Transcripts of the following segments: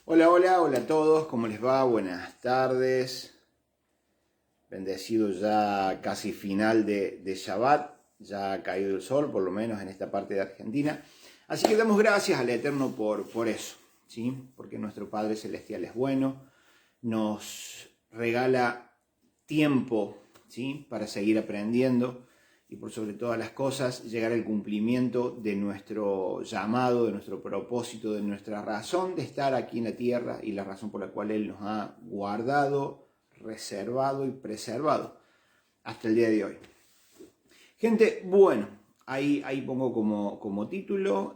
Hola, hola, hola a todos, ¿cómo les va? Buenas tardes. Bendecido ya casi final de Shabbat, ya ha caído el sol, por lo menos en esta parte de Argentina. Así que damos gracias al Eterno por eso, ¿sí? Porque nuestro Padre Celestial es bueno, nos regala tiempo, ¿sí? Para seguir aprendiendo y por sobre todas las cosas llegar al cumplimiento de nuestro llamado, de nuestro propósito, de nuestra razón de estar aquí en la tierra y la razón por la cual Él nos ha guardado, reservado y preservado hasta el día de hoy. Gente, bueno, ahí pongo como título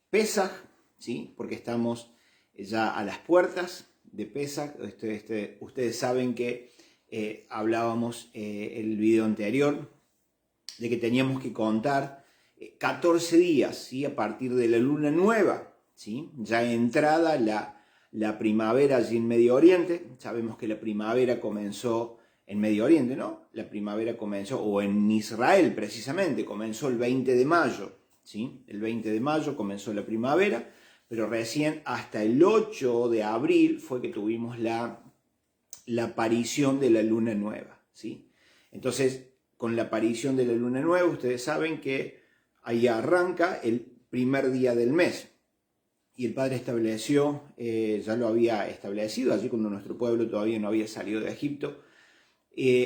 Pesaj, ¿sí? Porque estamos ya a las puertas de Pesaj. Ustedes saben que hablábamos el video anterior de que teníamos que contar 14 días, ¿sí? A partir de la luna nueva, ¿sí? Ya entrada la primavera allí en Medio Oriente. Sabemos que la primavera comenzó en Medio Oriente, ¿no? La primavera comenzó, o en Israel precisamente, comenzó el 20 de mayo, ¿sí? El 20 de mayo comenzó la primavera, pero recién hasta el 8 de abril fue que tuvimos la aparición de la luna nueva, ¿sí? Entonces, con la aparición de la luna nueva, ustedes saben que ahí arranca el primer día del mes. Y el Padre estableció, ya lo había establecido, allí cuando nuestro pueblo todavía no había salido de Egipto,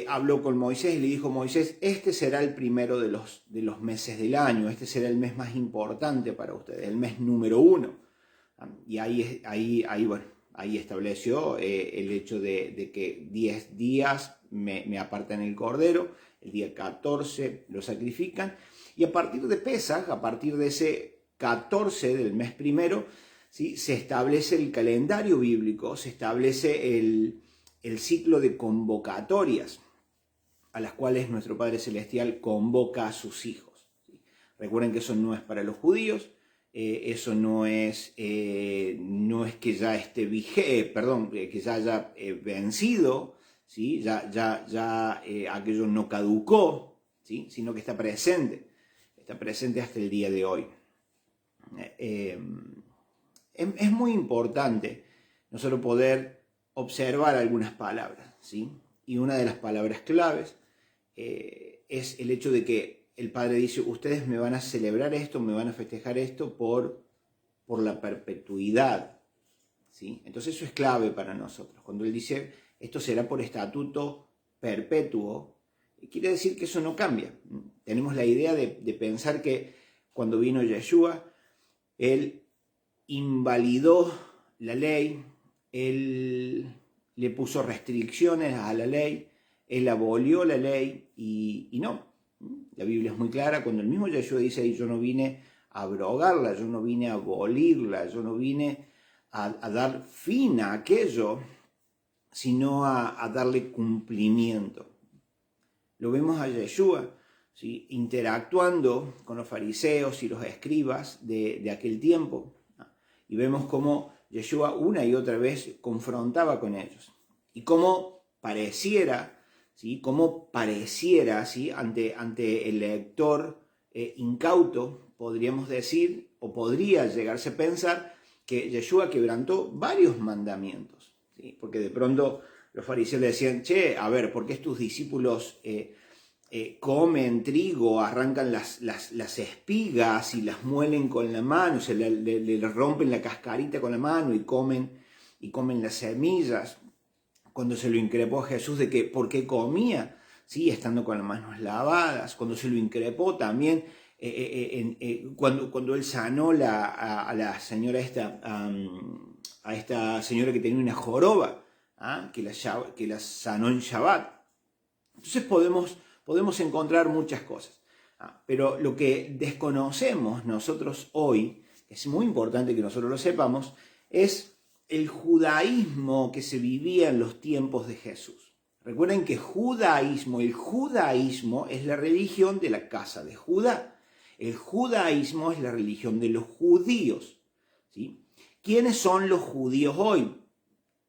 habló con Moisés y le dijo: Moisés, este será el primero de los meses del año, este será el mes más importante para ustedes, el mes número 1. Y ahí estableció el hecho de que 10 días me apartan el cordero, el día 14 lo sacrifican, y a partir de Pesaj, a partir de ese 14 del mes primero, ¿sí? Se establece el calendario bíblico, se establece el ciclo de convocatorias a las cuales nuestro Padre Celestial convoca a sus hijos, ¿sí? Recuerden que eso no es para los judíos, eso no es que ya esté que ya haya vencido, ¿sí? Ya aquello no caducó, ¿sí? Sino que está presente hasta el día de hoy. Es muy importante nosotros poder observar algunas palabras, ¿sí? Y una de las palabras claves es el hecho de que el Padre dice: ustedes me van a celebrar esto, me van a festejar esto por la perpetuidad, ¿sí? Entonces eso es clave para nosotros. Cuando Él dice esto será por estatuto perpetuo, quiere decir que eso no cambia. Tenemos la idea de pensar que cuando vino Yeshua, Él invalidó la ley, Él le puso restricciones a la ley, Él abolió la ley y no. La Biblia es muy clara cuando el mismo Yeshua dice: yo no vine a abrogarla, yo no vine a abolirla, yo no vine a dar fin a aquello, sino a darle cumplimiento. Lo vemos a Yeshua, ¿sí? Interactuando con los fariseos y los escribas de aquel tiempo. Y vemos cómo Yeshua una y otra vez confrontaba con ellos. Y cómo pareciera, ¿sí? ¿Sí? Ante el lector incauto, podríamos decir, o podría llegarse a pensar, que Yeshua quebrantó varios mandamientos, ¿sí? Porque de pronto los fariseos le decían: che, a ver, ¿por qué tus discípulos comen trigo, arrancan las espigas y las muelen con la mano, le rompen la cascarita con la mano y comen las semillas? Cuando se lo increpó a Jesús de que por qué comía, ¿sí? Estando con las manos lavadas. Cuando se lo increpó también cuando Él sanó a la señora a esta señora que tenía una joroba, que la sanó en Shabbat. Entonces podemos encontrar muchas cosas. Pero lo que desconocemos nosotros hoy, que es muy importante que nosotros lo sepamos, es el judaísmo que se vivía en los tiempos de Jesús. Recuerden que el judaísmo es la religión de la casa de Judá. El judaísmo es la religión de los judíos, ¿sí? ¿Quiénes son los judíos hoy?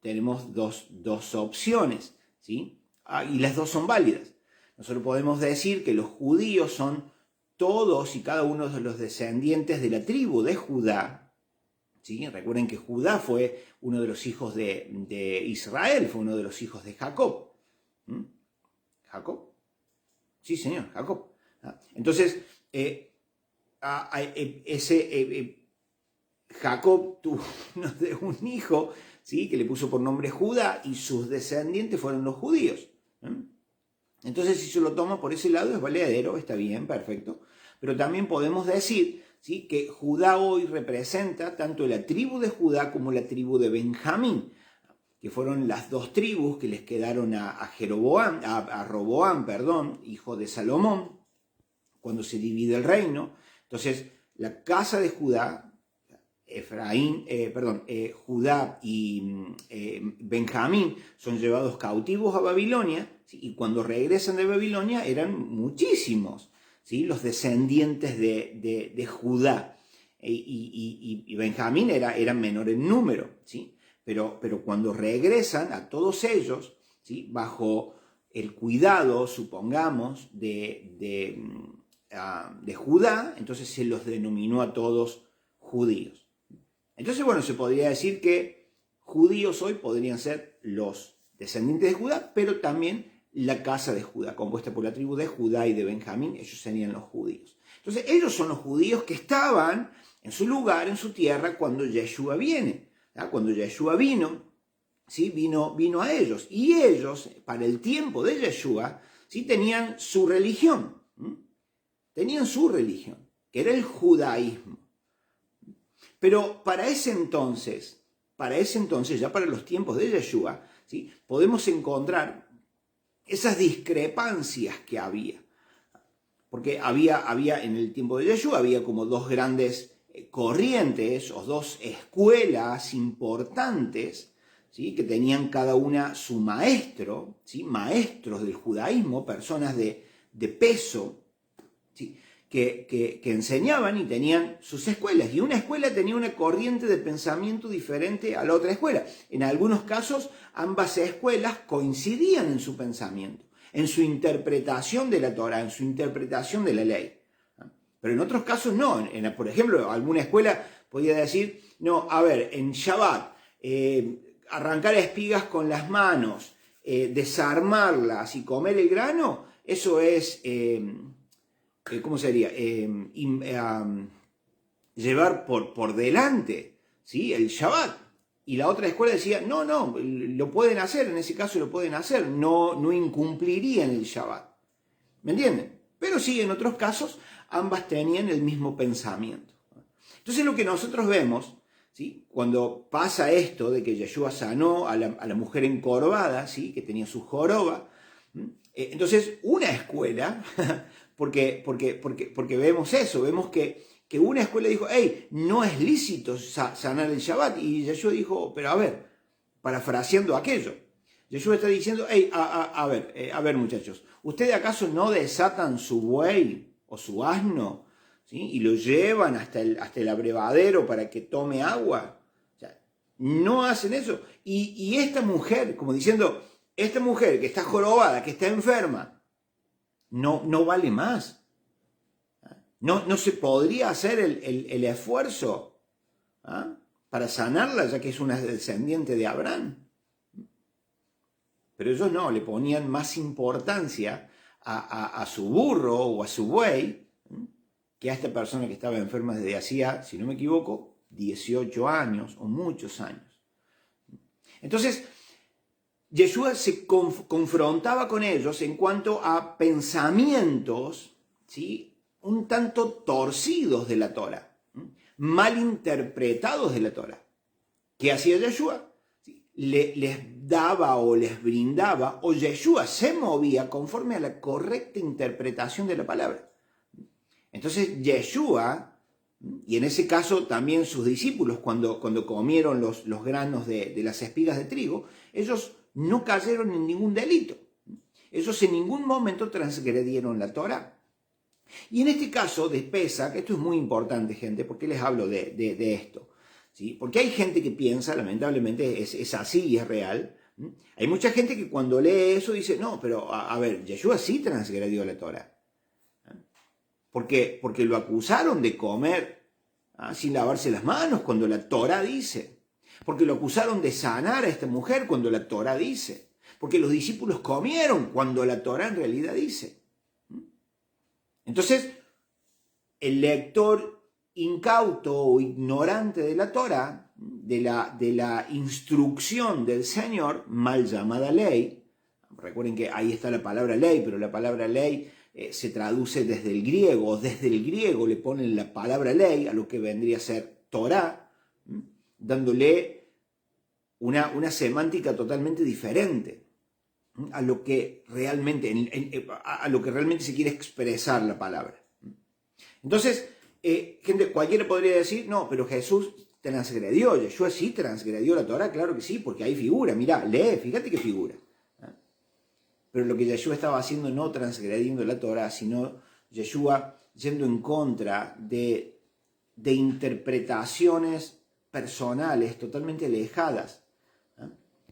Tenemos dos opciones, ¿sí? Y las dos son válidas. Nosotros podemos decir que los judíos son todos y cada uno de los descendientes de la tribu de Judá, ¿sí? Recuerden que Judá fue uno de los hijos de Israel, fue uno de los hijos de Jacob. ¿Jacob? Sí, señor, Jacob. Entonces, Jacob tuvo un hijo, ¿sí? Que le puso por nombre Judá, y sus descendientes fueron los judíos. Entonces, si se lo toma por ese lado, es valedero, está bien, perfecto. Pero también podemos decir, ¿sí? Que Judá hoy representa tanto la tribu de Judá como la tribu de Benjamín, que fueron las dos tribus que les quedaron a Roboam, hijo de Salomón, cuando se divide el reino. Entonces, la casa de Judá, Judá y Benjamín son llevados cautivos a Babilonia, ¿sí? Y cuando regresan de Babilonia eran muchísimos, ¿sí? Los descendientes de Judá, y Benjamín era menor en número, ¿sí? Pero cuando regresan a todos ellos, ¿sí? Bajo el cuidado, supongamos, de Judá, entonces se los denominó a todos judíos. Entonces, bueno, se podría decir que judíos hoy podrían ser los descendientes de Judá, pero también la casa de Judá, compuesta por la tribu de Judá y de Benjamín, ellos serían los judíos. Entonces, ellos son los judíos que estaban en su lugar, en su tierra, cuando Yeshua viene. Cuando Yeshua vino, ¿sí? vino a ellos. Y ellos, para el tiempo de Yeshua, ¿sí? tenían su religión. Tenían su religión, que era el judaísmo. Pero para ese entonces, ya para los tiempos de Yeshua, ¿sí? podemos encontrar esas discrepancias que había. Porque había en el tiempo de Yeshua, había como dos grandes corrientes o dos escuelas importantes, ¿sí? Que tenían cada una su maestro, ¿sí? Maestros del judaísmo, personas de peso, ¿sí? que enseñaban y tenían sus escuelas. Y una escuela tenía una corriente de pensamiento diferente a la otra escuela. En algunos casos, ambas escuelas coincidían en su pensamiento, en su interpretación de la Torah, en su interpretación de la ley. Pero en otros casos no. Por ejemplo, alguna escuela podía decir, no, a ver, en Shabbat, arrancar espigas con las manos, desarmarlas y comer el grano, eso es... ¿cómo sería? Llevar por delante, ¿sí? El Shabbat. Y la otra escuela decía, no, lo pueden hacer, en ese caso lo pueden hacer, no incumplirían el Shabbat. ¿Me entienden? Pero sí, en otros casos, ambas tenían el mismo pensamiento. Entonces lo que nosotros vemos, ¿sí? Cuando pasa esto de que Yeshua sanó a la mujer encorvada, ¿sí? Que tenía su joroba, entonces una escuela... Porque vemos eso, vemos que una escuela dijo, hey, no es lícito sanar el Shabbat. Y Yeshua dijo, pero a ver, parafraseando aquello, Yeshua está diciendo, hey, a ver muchachos, ¿ustedes acaso no desatan su buey o su asno, ¿sí? Y lo llevan hasta el abrevadero para que tome agua? O sea, no hacen eso. Y esta mujer, como diciendo, esta mujer que está jorobada, que está enferma, no vale más. No se podría hacer el esfuerzo para sanarla, ya que es una descendiente de Abraham. Pero ellos no, le ponían más importancia a su burro o a su buey que a esta persona que estaba enferma desde hacía, si no me equivoco, 18 años o muchos años. Entonces, Yeshua se confrontaba con ellos en cuanto a pensamientos, ¿sí? Un tanto torcidos de la Torah, mal interpretados de la Torah. ¿Qué hacía Yeshua? ¿Sí? Les daba o les brindaba, o Yeshua se movía conforme a la correcta interpretación de la palabra. Entonces Yeshua, y en ese caso también sus discípulos, cuando comieron los granos de las espigas de trigo, ellos no cayeron en ningún delito. Ellos en ningún momento transgredieron la Torah. Y en este caso de Pesach, esto es muy importante, gente, porque les hablo de esto, ¿sí? Porque hay gente que piensa, lamentablemente es así y es real. Hay mucha gente que cuando lee eso dice, no, pero a ver, Yeshua sí transgredió la Torah. Porque lo acusaron de comer sin lavarse las manos, cuando la Torá dice. Porque lo acusaron de sanar a esta mujer cuando la Torá dice. Porque los discípulos comieron cuando la Torá en realidad dice. Entonces, el lector incauto o ignorante de la Torá, de la instrucción del Señor, mal llamada ley, recuerden que ahí está la palabra ley, pero la palabra ley se traduce desde el griego le ponen la palabra ley a lo que vendría a ser Torá, dándole una semántica totalmente diferente a lo que realmente se quiere expresar la palabra. Entonces, gente, cualquiera podría decir, no, pero Jesús transgredió, Yeshua sí transgredió la Torá, claro que sí, porque hay figura, mirá, lee, fíjate qué figura. Pero lo que Yeshua estaba haciendo no transgrediendo la Torá, sino Yeshua yendo en contra de interpretaciones personales totalmente alejadas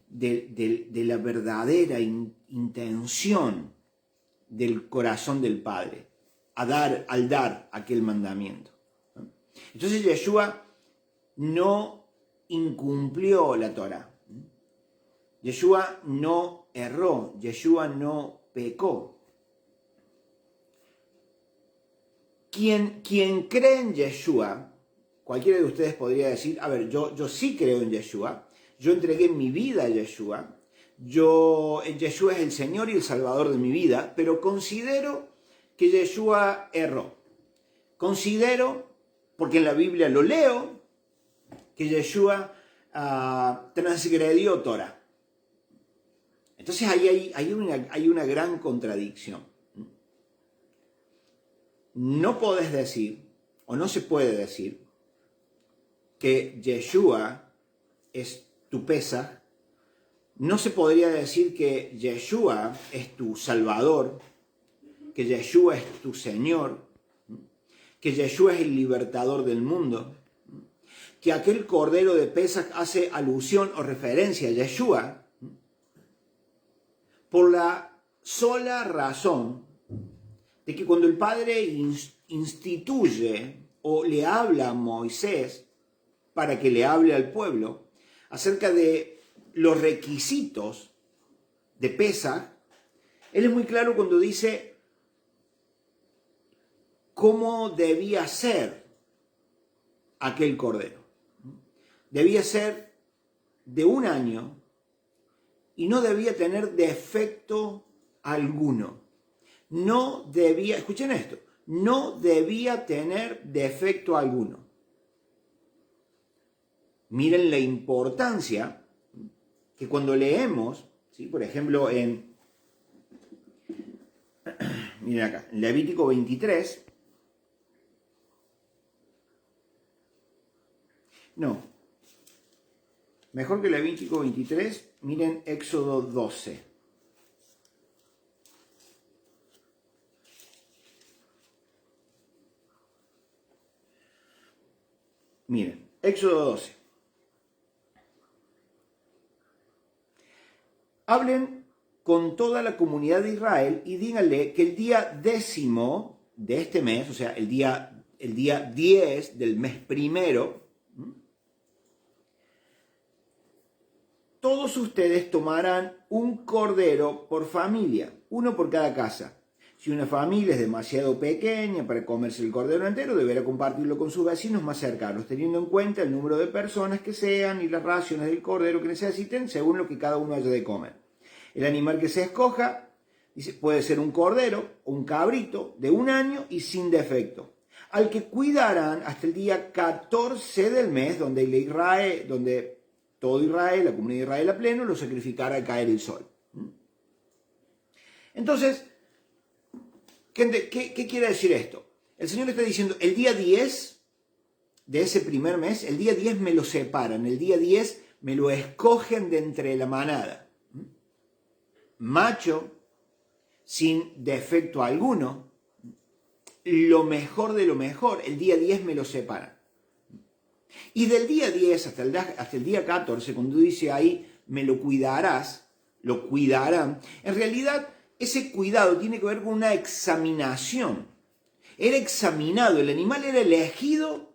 de la verdadera intención del corazón del Padre al dar aquel mandamiento. Entonces Yeshua no incumplió la Torá. Yeshua no erró, Yeshua no pecó. Quien cree en Yeshua, cualquiera de ustedes podría decir, a ver, yo sí creo en Yeshua, yo entregué mi vida a Yeshua, Yeshua es el Señor y el Salvador de mi vida, pero considero que Yeshua erró. Considero, porque en la Biblia lo leo, que Yeshua transgredió Torah. Entonces ahí hay una gran contradicción. No podés decir, o no se puede decir, que Yeshua es tu Pesaj. No se podría decir que Yeshua es tu Salvador, que Yeshua es tu Señor, que Yeshua es el libertador del mundo, que aquel cordero de Pesaj hace alusión o referencia a Yeshua, por la sola razón de que cuando el Padre instituye o le habla a Moisés para que le hable al pueblo acerca de los requisitos de Pesaj, él es muy claro cuando dice cómo debía ser aquel cordero. Debía ser de 1 año y no debía tener defecto alguno. No debía, escuchen esto, no debía tener defecto alguno. Miren la importancia que cuando leemos, ¿sí? Por ejemplo, miren acá, en Levítico 23, mejor que Levítico 23, miren Éxodo 12. Miren, Éxodo 12. Hablen con toda la comunidad de Israel y díganle que el día 10º de este mes, o sea, el día 10 del mes primero, todos ustedes tomarán un cordero por familia, uno por cada casa. Si una familia es demasiado pequeña para comerse el cordero entero, deberá compartirlo con sus vecinos más cercanos, teniendo en cuenta el número de personas que sean y las raciones del cordero que necesiten, según lo que cada uno haya de comer. El animal que se escoja puede ser un cordero o un cabrito de 1 año y sin defecto, al que cuidarán hasta el día 14 del mes, donde todo Israel, la comunidad de Israel a pleno, lo sacrificará al caer el sol. Entonces, gente, ¿qué quiere decir esto? El Señor está diciendo, el día 10 de ese primer mes, el día 10 me lo separan, el día 10 me lo escogen de entre la manada. Macho, sin defecto alguno, lo mejor de lo mejor, el día 10 me lo separan. Y del día 10 hasta el día 14, cuando dice ahí, me lo cuidarás, lo cuidarán, en realidad ese cuidado tiene que ver con una examinación. Era examinado, el animal era elegido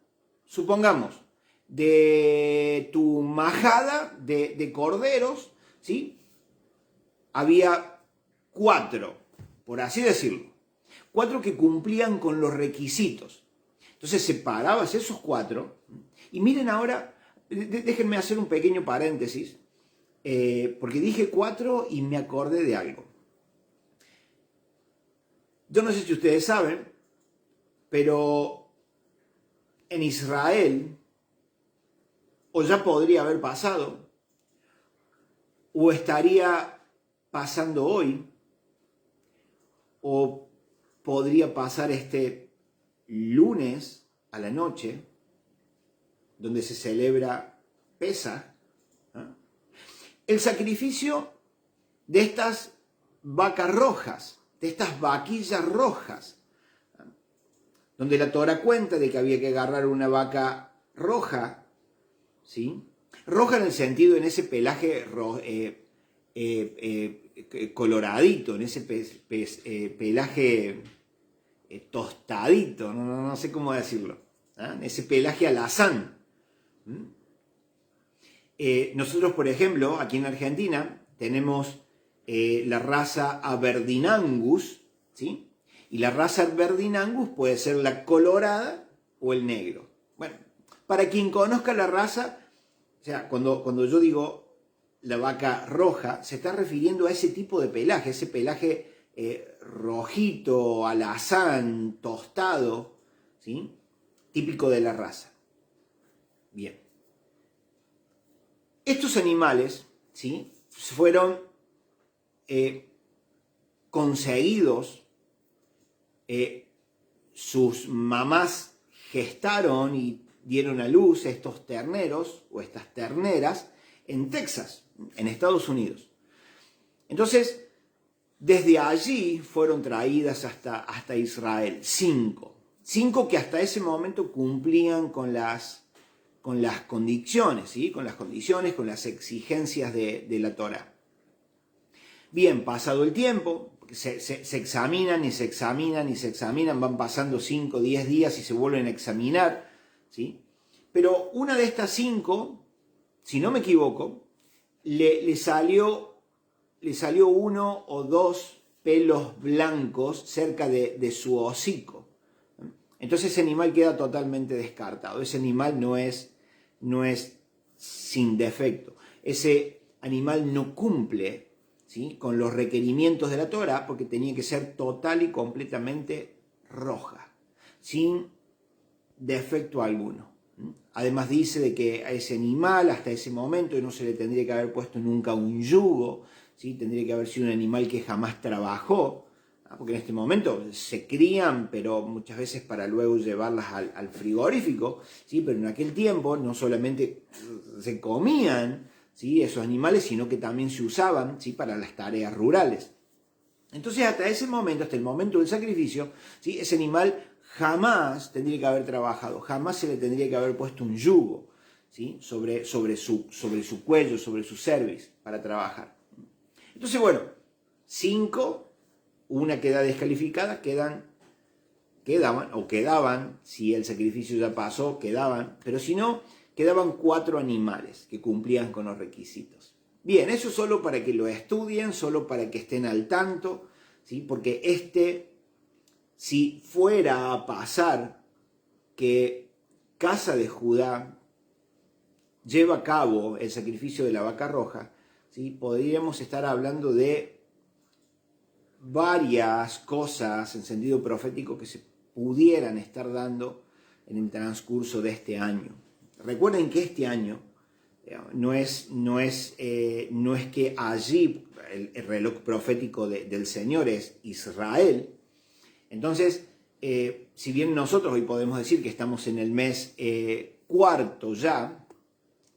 supongamos, de tu majada de corderos, ¿sí? Había 4, por así decirlo. 4 que cumplían con los requisitos. Entonces separabas esos 4. Y miren ahora, déjenme hacer un pequeño paréntesis, porque dije 4 y me acordé de algo. Yo no sé si ustedes saben, pero en Israel, o ya podría haber pasado, o estaría pasando hoy, o podría pasar este lunes a la noche, donde se celebra Pesaj, ¿eh? El sacrificio de estas vacas rojas, de estas vaquillas rojas, ¿eh? Donde la Torá cuenta de que había que agarrar una vaca roja, ¿sí? Roja en el sentido, en ese pelaje coloradito, en ese pelaje tostadito, no sé cómo decirlo, ¿eh? Ese pelaje alazán. Nosotros, por ejemplo, aquí en Argentina, tenemos la raza Aberdeen Angus, ¿sí? Y la raza Aberdeen Angus puede ser la colorada o el negro. Bueno, para quien conozca la raza, o sea, cuando yo digo la vaca roja, se está refiriendo a ese tipo de pelaje, ese pelaje rojito, alazán, tostado, ¿sí? Típico de la raza. Bien. Estos animales, ¿sí? Fueron conseguidos, sus mamás gestaron y dieron a luz estos terneros o estas terneras en Texas, en Estados Unidos. Entonces, desde allí fueron traídas hasta Israel, 5. 5 que hasta ese momento cumplían con las condiciones, ¿sí? Con las exigencias de la Torá. Bien, pasado el tiempo, se examinan y se examinan y se examinan, van pasando 5, 10 días y se vuelven a examinar, ¿sí? Pero una de estas 5, si no me equivoco, le salió 1 o 2 pelos blancos cerca de su hocico. Entonces ese animal queda totalmente descartado. Ese animal no es sin defecto. Ese animal no cumple, ¿sí? Con los requerimientos de la Torá, porque tenía que ser total y completamente roja, sin defecto alguno. Además dice de que a ese animal hasta ese momento no se le tendría que haber puesto nunca un yugo, ¿sí? Tendría que haber sido un animal que jamás trabajó, porque en este momento se crían, pero muchas veces para luego llevarlas al frigorífico, ¿sí? Pero en aquel tiempo no solamente se comían, ¿sí? Esos animales, sino que también se usaban, ¿sí? Para las tareas rurales. Entonces hasta ese momento, hasta el momento del sacrificio, ¿sí? Ese animal jamás tendría que haber trabajado, jamás se le tendría que haber puesto un yugo, ¿sí? sobre su cuello, sobre su cerviz para trabajar. Entonces, bueno, 5, una queda descalificada, quedaban, si el sacrificio ya pasó, quedaban, pero si no, quedaban 4 animales que cumplían con los requisitos. Bien, eso solo para que lo estudien, solo para que estén al tanto, ¿sí? Porque si fuera a pasar que Casa de Judá lleva a cabo el sacrificio de la vaca roja, ¿sí? Podríamos estar hablando de varias cosas en sentido profético que se pudieran estar dando en el transcurso de este año. Recuerden que este año no es que allí el reloj profético del Señor es Israel. Entonces, si bien nosotros hoy podemos decir que estamos en el mes cuarto ya,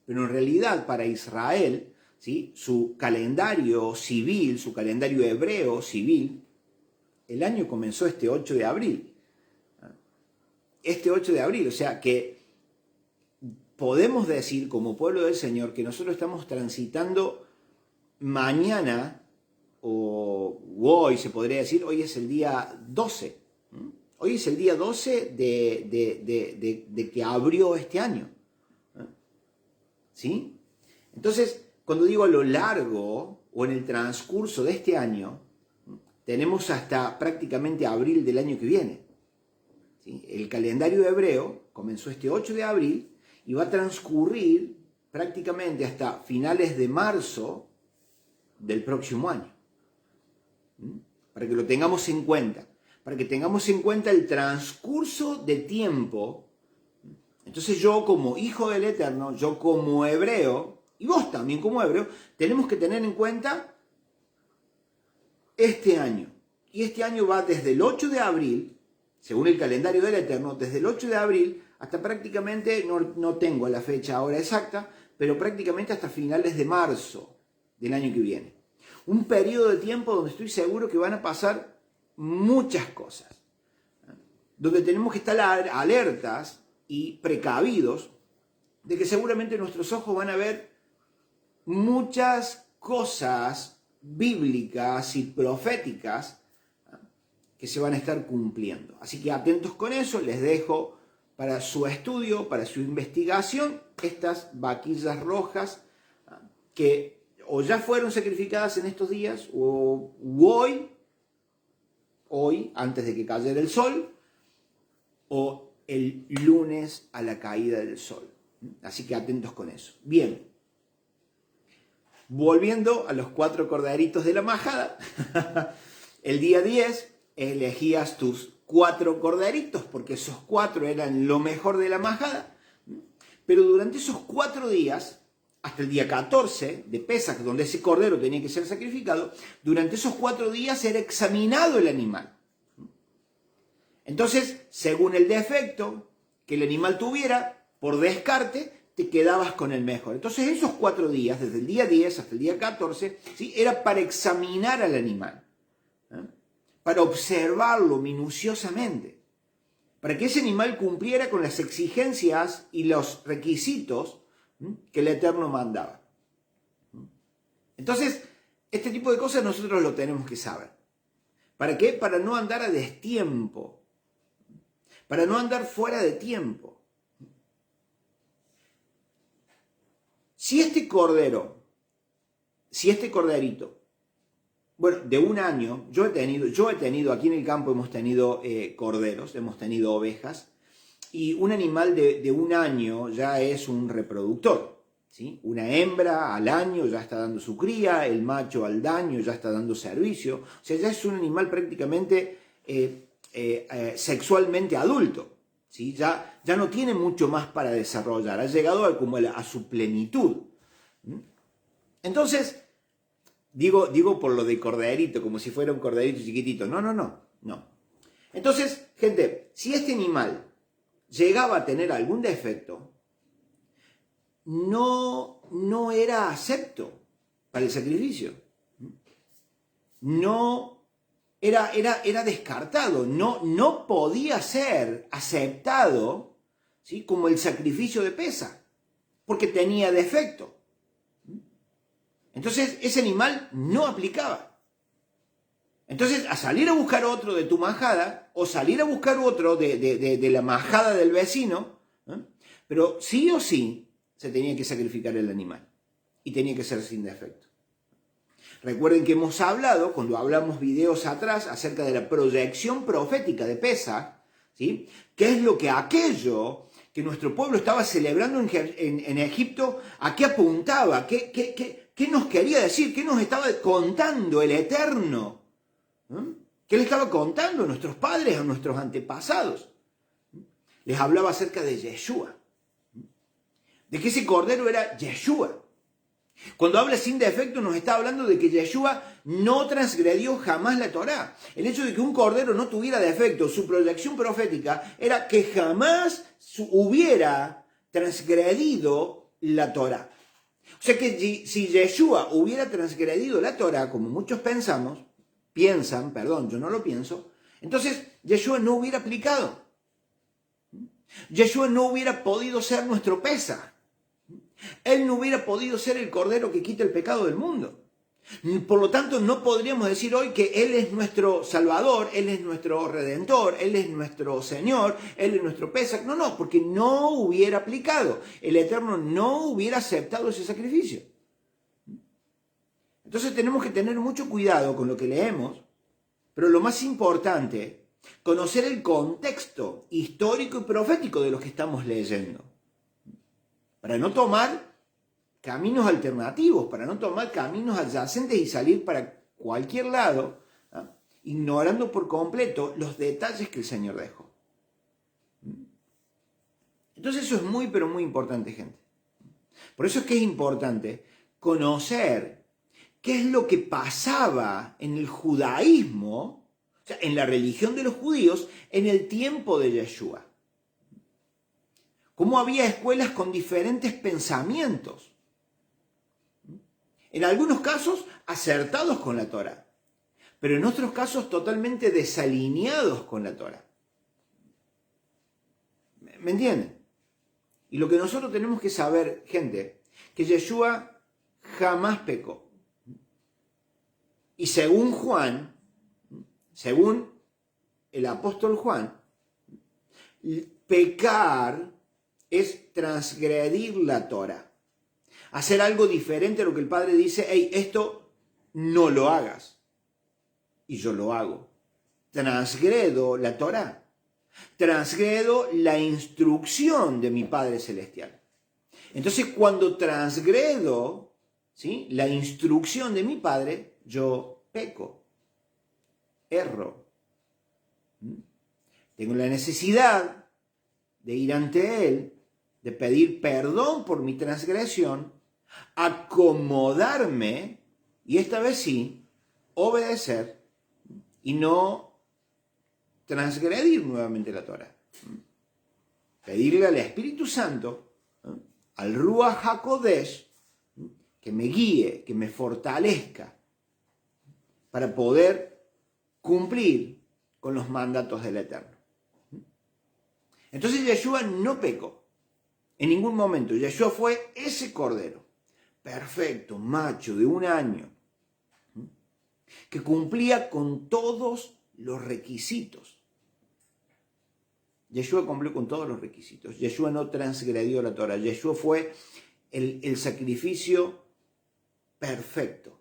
pero en realidad para Israel, ¿sí? Su calendario civil, su calendario hebreo civil, el año comenzó este 8 de abril. Este 8 de abril, o sea que podemos decir como pueblo del Señor que nosotros estamos transitando mañana, o hoy se podría decir, hoy es el día 12. Hoy es el día 12 de que abrió este año. ¿Sí? Entonces, cuando digo a lo largo o en el transcurso de este año, tenemos hasta prácticamente abril del año que viene. ¿Sí? El calendario hebreo comenzó este 8 de abril y va a transcurrir prácticamente hasta finales de marzo del próximo año. Para que lo tengamos en cuenta. Para que tengamos en cuenta el transcurso de tiempo. Entonces yo como hijo del Eterno, yo como hebreo, y vos también como hebreo, tenemos que tener en cuenta este año. Y este año va desde el 8 de abril, según el calendario del Eterno, desde el 8 de abril hasta prácticamente, no tengo la fecha ahora exacta, pero prácticamente hasta finales de marzo del año que viene. Un periodo de tiempo donde estoy seguro que van a pasar muchas cosas. Donde tenemos que estar alertas y precavidos de que seguramente nuestros ojos van a ver muchas cosas bíblicas y proféticas que se van a estar cumpliendo. Así que atentos con eso, les dejo para su estudio, para su investigación, estas vaquillas rojas que o ya fueron sacrificadas en estos días o hoy, antes de que cayera el sol, o el lunes a la caída del sol. Así que atentos con eso. Bien, volviendo a los 4 corderitos de la majada, el día 10 elegías tus 4 corderitos, porque esos 4 eran lo mejor de la majada, pero durante esos 4 días, hasta el día 14 de Pesaj, donde ese cordero tenía que ser sacrificado, durante esos 4 días era examinado el animal. Entonces, según el defecto que el animal tuviera, por descarte, te quedabas con el mejor. Entonces, esos 4 días, desde el día 10 hasta el día 14, ¿sí?, era para examinar al animal, para observarlo minuciosamente, para que ese animal cumpliera con las exigencias y los requisitos que el Eterno mandaba. Entonces, este tipo de cosas nosotros lo tenemos que saber. ¿Para qué? Para no andar a destiempo, para no andar fuera de tiempo. Si este corderito, bueno, de un año, yo he tenido, aquí en el campo hemos tenido corderos, hemos tenido ovejas, y un animal de un año ya es un reproductor, ¿sí? Una hembra al año ya está dando su cría, el macho al año ya está dando servicio, o sea, ya es un animal prácticamente sexualmente adulto, ¿sí? Ya no tiene mucho más para desarrollar, ha llegado a su plenitud. Entonces, digo por lo de corderito, como si fuera un corderito chiquitito, no. Entonces, gente, si este animal llegaba a tener algún defecto, no era acepto para el sacrificio. No era descartado, no podía ser aceptado, ¿sí?, como el sacrificio de Pesaj, porque tenía defecto. Entonces ese animal no aplicaba. Entonces, a salir a buscar otro de tu majada, o salir a buscar otro de la majada del vecino, pero sí o sí se tenía que sacrificar el animal. Y tenía que ser sin defecto. Recuerden que hemos hablado, cuando hablamos videos atrás, acerca de la proyección profética de Pesaj, ¿sí?, qué es lo que aquello que nuestro pueblo estaba celebrando en Egipto, ¿a qué apuntaba? ¿Qué nos quería decir? ¿Qué nos estaba contando el Eterno? ¿Qué le estaba contando a nuestros padres, a nuestros antepasados? Les hablaba acerca de Yeshua, de que ese cordero era Yeshua. Cuando habla sin defecto nos está hablando de que Yeshua no transgredió jamás la Torá. El hecho de que un cordero no tuviera defecto, su proyección profética era que jamás hubiera transgredido la Torá. O sea que si Yeshua hubiera transgredido la Torá, como muchos piensan, yo no lo pienso, entonces Yeshua no hubiera aplicado. Yeshua no hubiera podido ser nuestro Pesaj. Él no hubiera podido ser el cordero que quita el pecado del mundo. Por lo tanto, no podríamos decir hoy que Él es nuestro Salvador, Él es nuestro Redentor, Él es nuestro Señor, Él es nuestro Pesach. No, porque no hubiera aplicado. El Eterno no hubiera aceptado ese sacrificio. Entonces tenemos que tener mucho cuidado con lo que leemos, pero lo más importante, conocer el contexto histórico y profético de lo que estamos leyendo. Para no tomar caminos alternativos, para no tomar caminos adyacentes y salir para cualquier lado, ¿ah?, ignorando por completo los detalles que el Señor dejó. Entonces eso es muy, pero muy importante, gente. Por eso es que es importante conocer qué es lo que pasaba en el judaísmo, o sea, en la religión de los judíos, en el tiempo de Yeshua. Cómo había escuelas con diferentes pensamientos. En algunos casos acertados con la Torá, pero en otros casos totalmente desalineados con la Torá. ¿Me entienden? Y lo que nosotros tenemos que saber, gente, que Yeshua jamás pecó. Y según Juan, según el apóstol Juan, pecar es transgredir la Torá. Hacer algo diferente a lo que el Padre dice, hey, esto no lo hagas. Y yo lo hago. Transgredo la Torá. Transgredo la instrucción de mi Padre Celestial. Entonces, cuando transgredo, ¿sí?, la instrucción de mi Padre, yo peco. Erro. Tengo la necesidad de ir ante Él, de pedir perdón por mi transgresión, acomodarme y esta vez sí, obedecer y no transgredir nuevamente la Torá. Pedirle al Espíritu Santo, al Ruach HaKodesh, que me guíe, que me fortalezca para poder cumplir con los mandatos del Eterno. Entonces Yeshua no pecó en ningún momento. Yeshua fue ese cordero perfecto, macho, de 1 año, que cumplía con todos los requisitos. Yeshua cumplió con todos los requisitos. Yeshua no transgredió la Torá. Yeshua fue el sacrificio perfecto.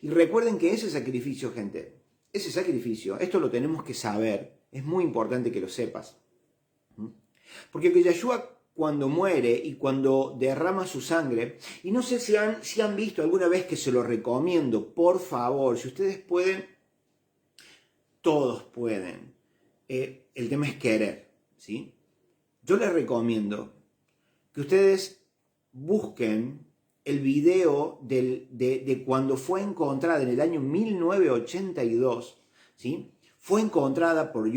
Y recuerden que ese sacrificio, gente, ese sacrificio, esto lo tenemos que saber, es muy importante que lo sepas. Porque Yeshua, cuando muere y cuando derrama su sangre, y no sé si han visto alguna vez, que se lo recomiendo, por favor, si ustedes pueden, todos pueden, el tema es querer, ¿sí? Yo les recomiendo que ustedes busquen el video de cuando fue encontrada en el año 1982, ¿sí? Fue encontrada por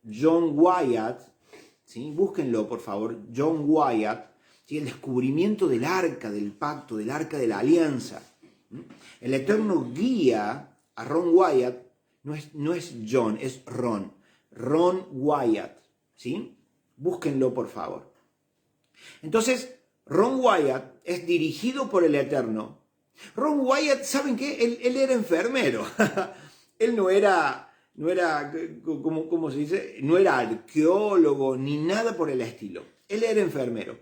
John Wyatt, ¿sí? Búsquenlo, por favor, John Wyatt, ¿sí?, el descubrimiento del arca del pacto, del arca de la alianza. El Eterno guía a Ron Wyatt, no es John, es Ron Wyatt, ¿sí? Búsquenlo, por favor. Entonces, Ron Wyatt es dirigido por el Eterno. Ron Wyatt, ¿saben qué? Él era enfermero. Él no era, ¿cómo se dice? No era arqueólogo ni nada por el estilo. Él era enfermero.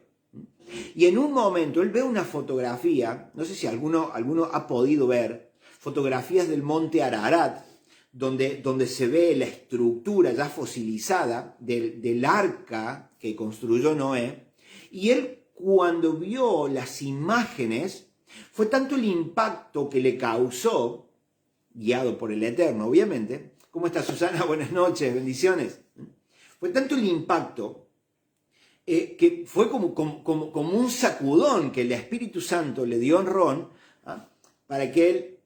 Y en un momento él ve una fotografía, no sé si alguno ha podido ver, fotografías del monte Ararat, donde se ve la estructura ya fosilizada del arca que construyó Noé. Y él, cuando vio las imágenes, fue tanto el impacto que le causó, guiado por el Eterno, obviamente. ¿Cómo está, Susana? Buenas noches, bendiciones. Fue tanto el impacto que fue como un sacudón que el Espíritu Santo le dio a Ron, ¿ah?, para que él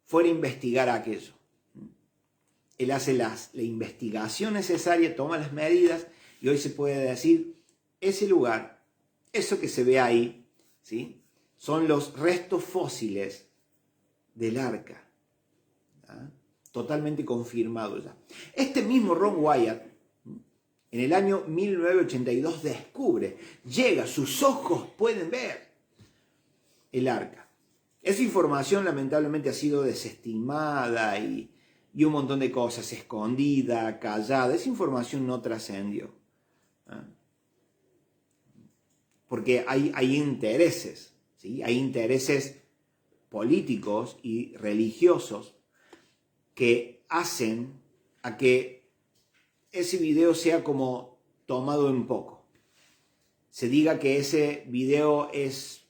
fuera a investigar aquello. Él hace la investigación necesaria, toma las medidas, y hoy se puede decir, ese lugar, eso que se ve ahí, ¿sí?, son los restos fósiles del arca. ¿Ah? Totalmente confirmado ya. Este mismo Ron Wyatt, en el año 1982, descubre, llega, sus ojos pueden ver el arca. Esa información lamentablemente ha sido desestimada y un montón de cosas, escondida, callada. Esa información no trascendió. Porque hay intereses, ¿sí? Hay intereses políticos y religiosos que hacen a que ese video sea como tomado en poco. Se diga que ese video es...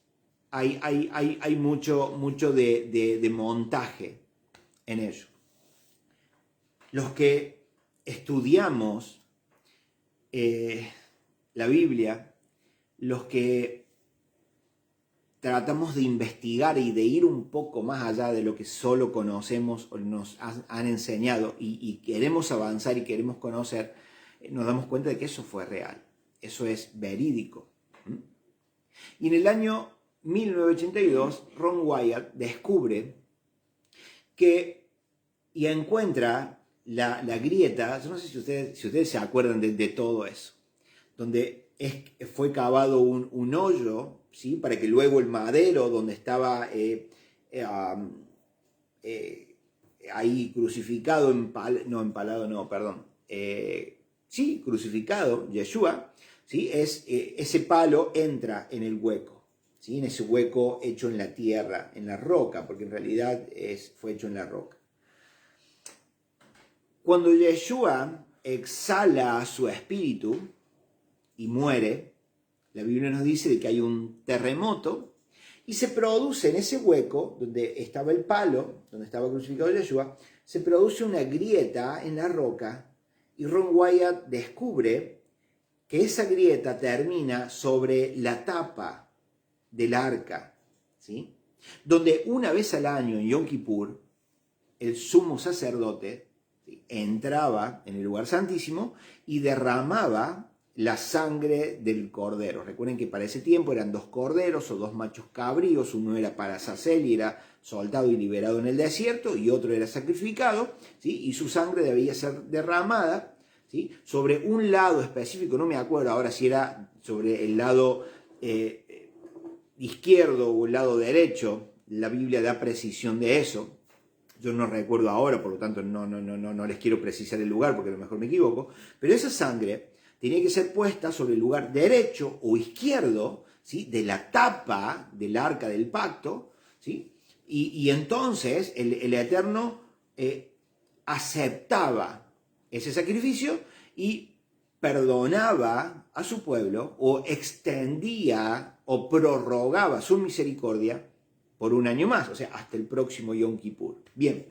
Hay mucho de montaje en ello. Los que estudiamos la Biblia, los que tratamos de investigar y de ir un poco más allá de lo que solo conocemos o nos han enseñado y queremos avanzar y queremos conocer, nos damos cuenta de que eso fue real, eso es verídico. Y en el año 1982, Ron Wyatt descubre y encuentra la grieta. Yo no sé si ustedes se acuerdan de todo eso, donde fue cavado un hoyo, ¿sí? Para que luego el madero donde estaba ahí crucificado, crucificado, Yeshua, ¿sí? Ese palo entra en el hueco, ¿sí? En ese hueco hecho en la tierra, en la roca, porque en realidad fue hecho en la roca. Cuando Yeshua exhala su espíritu y muere, la Biblia nos dice de que hay un terremoto y se produce en ese hueco donde estaba el palo, donde estaba crucificado Yeshua, se produce una grieta en la roca y Ron Wyatt descubre que esa grieta termina sobre la tapa del arca, ¿sí? Donde una vez al año en Yom Kippur el sumo sacerdote, ¿sí?, entraba en el lugar santísimo y derramaba la sangre del cordero. Recuerden que para ese tiempo eran 2 corderos o 2 machos cabríos, uno era para Azazel y era soltado y liberado en el desierto, y otro era sacrificado, ¿sí? Y su sangre debía ser derramada, ¿sí?, sobre un lado específico. No me acuerdo ahora si era sobre el lado izquierdo o el lado derecho. La Biblia da precisión de eso. Yo no recuerdo ahora, por lo tanto no les quiero precisar el lugar porque a lo mejor me equivoco, pero esa sangre tenía que ser puesta sobre el lugar derecho o izquierdo, ¿sí?, de la tapa del arca del pacto, ¿sí? Y entonces el Eterno aceptaba ese sacrificio y perdonaba a su pueblo, o extendía o prorrogaba su misericordia por un año más, o sea, hasta el próximo Yom Kippur. Bien,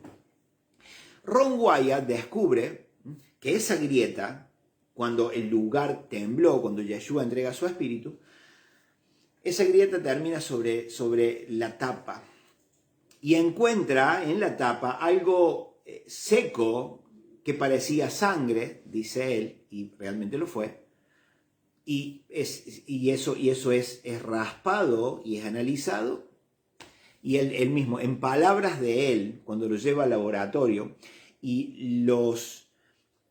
Ron Wyatt descubre que esa grieta, cuando el lugar tembló, cuando Yeshua entrega su espíritu, esa grieta termina sobre la tapa y encuentra en la tapa algo seco que parecía sangre, dice él, y realmente lo fue, y eso es raspado y es analizado, y él mismo, en palabras de él, cuando lo lleva al laboratorio, y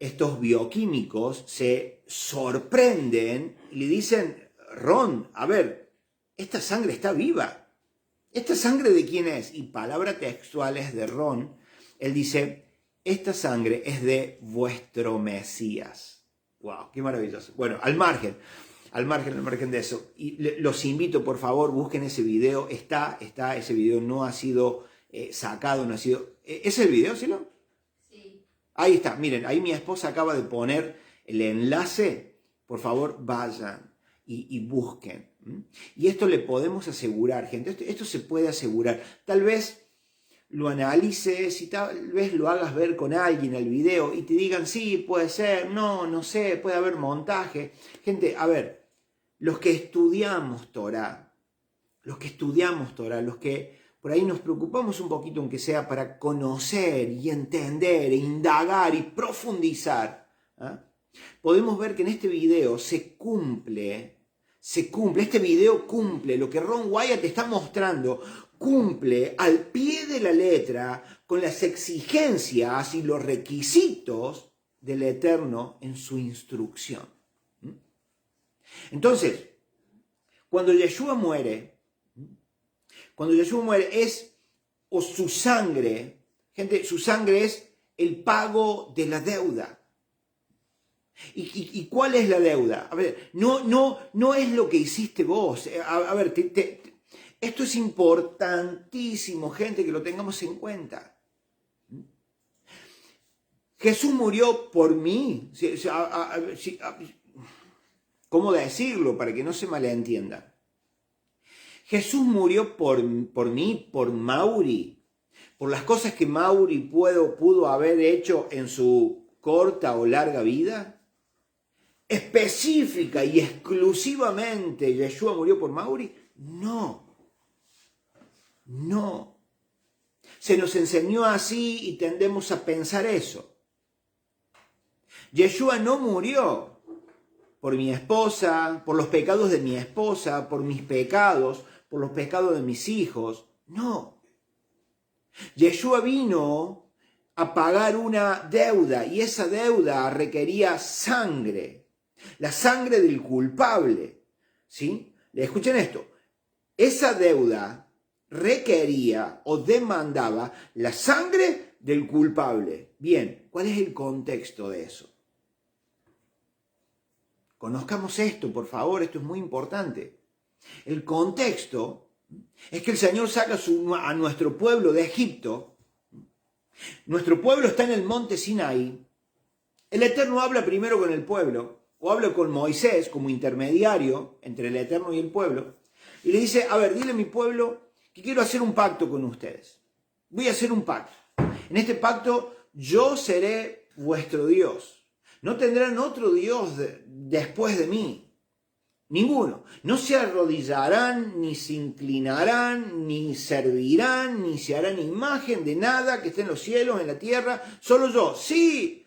estos bioquímicos se sorprenden y le dicen: Ron, a ver, esta sangre está viva. ¿Esta sangre de quién es? Y palabras textuales de Ron, él dice: esta sangre es de vuestro Mesías. ¡Wow! ¡Qué maravilloso! Bueno, al margen de eso. Y los invito, por favor, busquen ese video. Está ese video, no ha sido sacado, no ha sido... ¿Ese es el video, sí, no? Sí. Ahí está, miren, ahí mi esposa acaba de poner el enlace. Por favor, vayan y busquen. Y esto le podemos asegurar, gente. Esto se puede asegurar. Tal vez lo analices y tal vez lo hagas ver con alguien el video y te digan: sí, puede ser, no sé, puede haber montaje. Gente, a ver, los que estudiamos Torah, los que por ahí nos preocupamos un poquito, aunque sea para conocer y entender e indagar y profundizar, ¿eh?, podemos ver que en este video se cumple, este video cumple lo que Ron Wyatt te está mostrando, cumple al pie de la letra con las exigencias y los requisitos del Eterno en su instrucción. Entonces, cuando Yeshua muere, Cuando Yeshua muere o su sangre, gente, su sangre es el pago de la deuda. ¿Y cuál es la deuda? A ver, no es lo que hiciste vos. A ver, esto es importantísimo, gente, que lo tengamos en cuenta. Jesús murió por mí. ¿Cómo decirlo para que no se malentienda? Jesús murió por mí, por Mauri, por las cosas que Mauri pudo haber hecho en su corta o larga vida. Específica y exclusivamente Yeshua murió por Mauri. No. Se nos enseñó así y tendemos a pensar eso. Yeshua no murió por mi esposa, por los pecados de mi esposa, por mis pecados, por los pecados de mis hijos. No. Yeshua vino a pagar una deuda y esa deuda requería sangre. La sangre del culpable. ¿Sí? Escuchen esto. Esa deuda requería o demandaba la sangre del culpable. Bien, ¿cuál es el contexto de eso? Conozcamos esto, por favor, esto es muy importante. El contexto es que el Señor saca a nuestro pueblo de Egipto. Nuestro pueblo está en el monte Sinaí. El Eterno habla primero con el pueblo, o habla con Moisés como intermediario entre el Eterno y el pueblo, y le dice, a ver, dile a mi pueblo que quiero hacer un pacto con ustedes. Voy a hacer un pacto. En este pacto yo seré vuestro Dios. No tendrán otro Dios después de mí. Ninguno. No se arrodillarán, ni se inclinarán, ni servirán, ni se harán imagen de nada que esté en los cielos, en la tierra. Solo yo. Sí,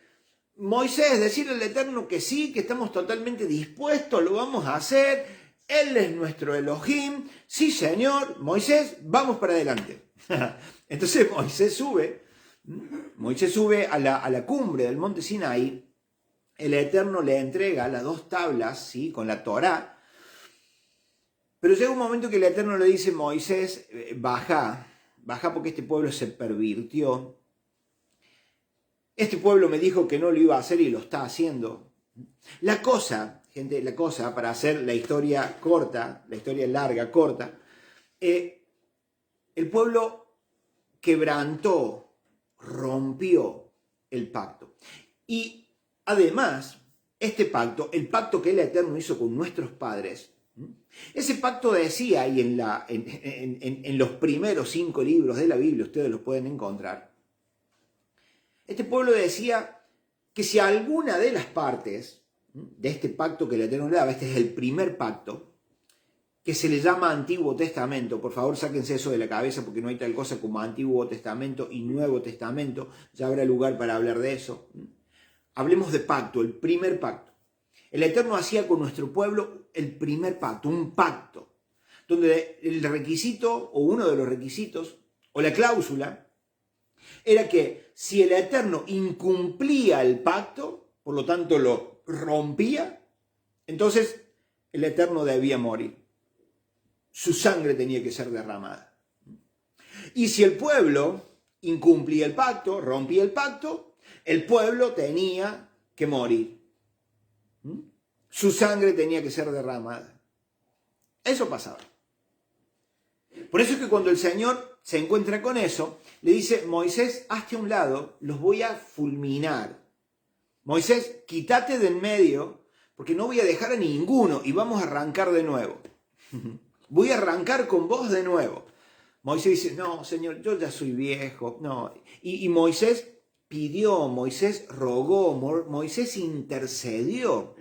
Moisés, decirle al Eterno que sí, que estamos totalmente dispuestos, lo vamos a hacer. Él es nuestro Elohim. Sí, Señor. Moisés, vamos para adelante. Entonces Moisés sube a la cumbre del monte Sinaí. El Eterno le entrega las 2 tablas, ¿sí? Con la Torá. Pero llega un momento que el Eterno le dice, Moisés, baja porque este pueblo se pervirtió. Este pueblo me dijo que no lo iba a hacer y lo está haciendo. La cosa, gente, para hacer la historia corta, la historia larga, corta, el pueblo quebrantó, rompió el pacto. Y además, este pacto, el pacto que el Eterno hizo con nuestros padres, ese pacto decía, y en los primeros 5 libros de la Biblia, ustedes los pueden encontrar, este pueblo decía que si alguna de las partes de este pacto que el Eterno le daba, este es el primer pacto, que se le llama Antiguo Testamento, por favor sáquense eso de la cabeza porque no hay tal cosa como Antiguo Testamento y Nuevo Testamento, ya habrá lugar para hablar de eso. Hablemos de pacto, el primer pacto. El Eterno hacía con nuestro pueblo el primer pacto, un pacto, donde el requisito o uno de los requisitos o la cláusula era que si el Eterno incumplía el pacto, por lo tanto lo rompía, entonces el Eterno debía morir. Su sangre tenía que ser derramada. Y si el pueblo incumplía el pacto, rompía el pacto, el pueblo tenía que morir. Su sangre tenía que ser derramada. Eso pasaba. Por eso es que cuando el Señor se encuentra con eso, le dice, Moisés, hazte a un lado, los voy a fulminar. Moisés, quítate de en medio, porque no voy a dejar a ninguno y vamos a arrancar de nuevo. Voy a arrancar con vos de nuevo. Moisés dice, no, Señor, yo ya soy viejo. No. Y Moisés pidió, Moisés rogó, Moisés intercedió